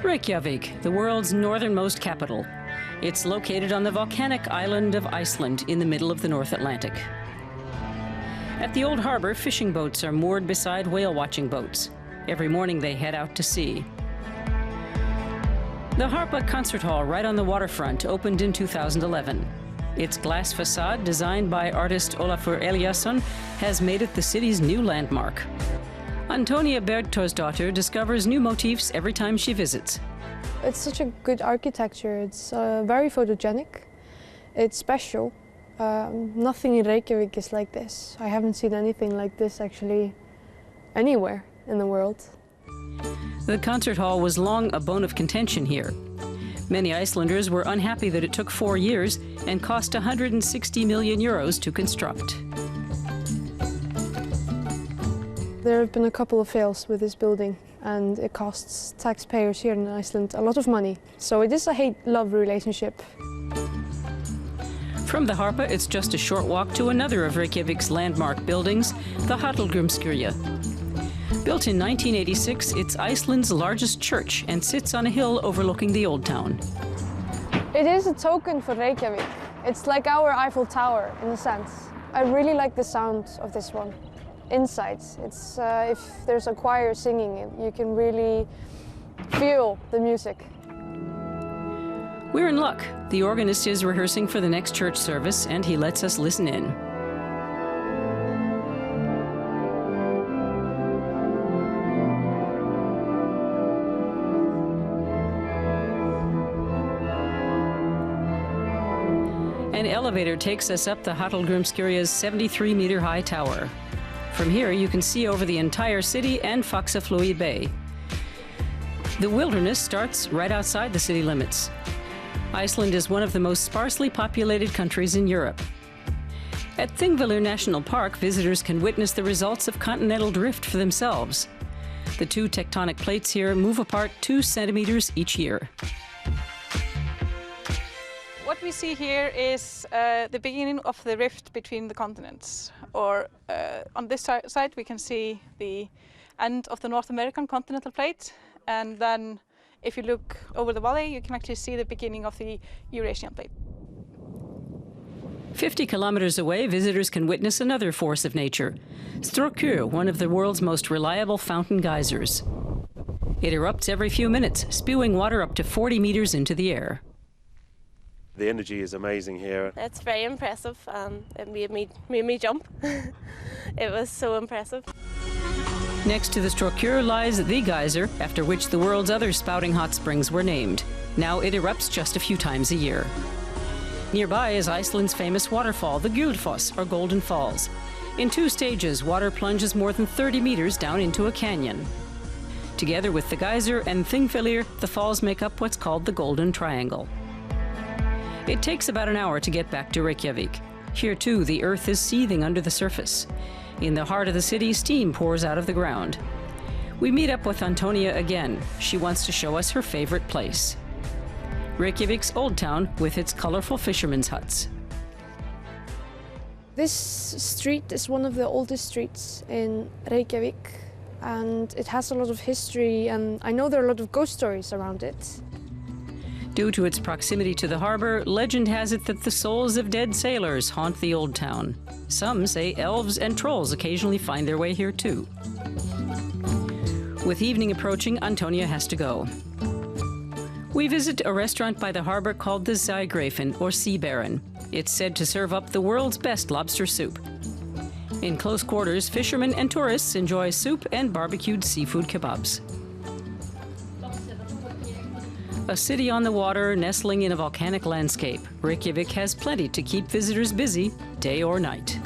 Reykjavik, the world's northernmost capital. It's located on the volcanic island of Iceland in the middle of the North Atlantic. At the old harbor, fishing boats are moored beside whale-watching boats. Every morning they head out to sea. The Harpa Concert Hall right on the waterfront opened in 2011. Its glass facade, designed by artist Olafur Eliasson, has made it the city's new landmark. Antonia Bergthorstdottir discovers new motifs every time she visits. It's such a good architecture. It's very photogenic. It's special. Nothing in Reykjavik is like this. I haven't seen anything like this actually anywhere in the world. The concert hall was long a bone of contention here. Many Icelanders were unhappy that it took 4 years and cost 160 million euros to construct. There have been a couple of fails with this building, and it costs taxpayers here in Iceland a lot of money. So it is a hate-love relationship. From the Harpa, it's just a short walk to another of Reykjavik's landmark buildings, the Hallgrímskirkja. Built in 1986, it's Iceland's largest church and sits on a hill overlooking the Old Town. It is a token for Reykjavik. It's like our Eiffel Tower, in a sense. I really like the sound of this one. Inside, it's if there's a choir singing it, you can really feel the music. We're in luck. The organist is rehearsing for the next church service, and he lets us listen in. An elevator takes us up the Hallgrímskirkja's 73-meter-high tower. From here, you can see over the entire city and Faxaflói Bay. The wilderness starts right outside the city limits. Iceland is one of the most sparsely populated countries in Europe. At Thingvellir National Park, visitors can witness the results of continental drift for themselves. The two tectonic plates here move apart 2 centimeters each year. What we see here is the beginning of the rift between the continents. Or on this side we can see the end of the North American continental plate, and then if you look over the valley you can actually see the beginning of the Eurasian plate. 50 kilometers away, visitors can witness another force of nature, Strokkur, one of the world's most reliable fountain geysers. It erupts every few minutes, spewing water up to 40 meters into the air. The energy is amazing here. It's very impressive. It made me jump. It was so impressive. Next to the Strokkur lies the geyser, after which the world's other spouting hot springs were named. Now it erupts just a few times a year. Nearby is Iceland's famous waterfall, the Gullfoss, or Golden Falls. In 2 stages, water plunges more than 30 meters down into a canyon. Together with the geyser and Thingvellir, the falls make up what's called the Golden Triangle. It takes about an hour to get back to Reykjavik. Here, too, the earth is seething under the surface. In the heart of the city, steam pours out of the ground. We meet up with Antonia again. She wants to show us her favorite place. Reykjavik's Old Town with its colorful fishermen's huts. This street is one of the oldest streets in Reykjavik, and it has a lot of history, and I know there are a lot of ghost stories around it. Due to its proximity to the harbor, legend has it that the souls of dead sailors haunt the old town. Some say elves and trolls occasionally find their way here too. With evening approaching, Antonia has to go. We visit a restaurant by the harbor called the Sægrafen, or Sea Baron. It's said to serve up the world's best lobster soup. In close quarters, fishermen and tourists enjoy soup and barbecued seafood kebabs. A city on the water, nestling in a volcanic landscape, Reykjavik has plenty to keep visitors busy, day or night.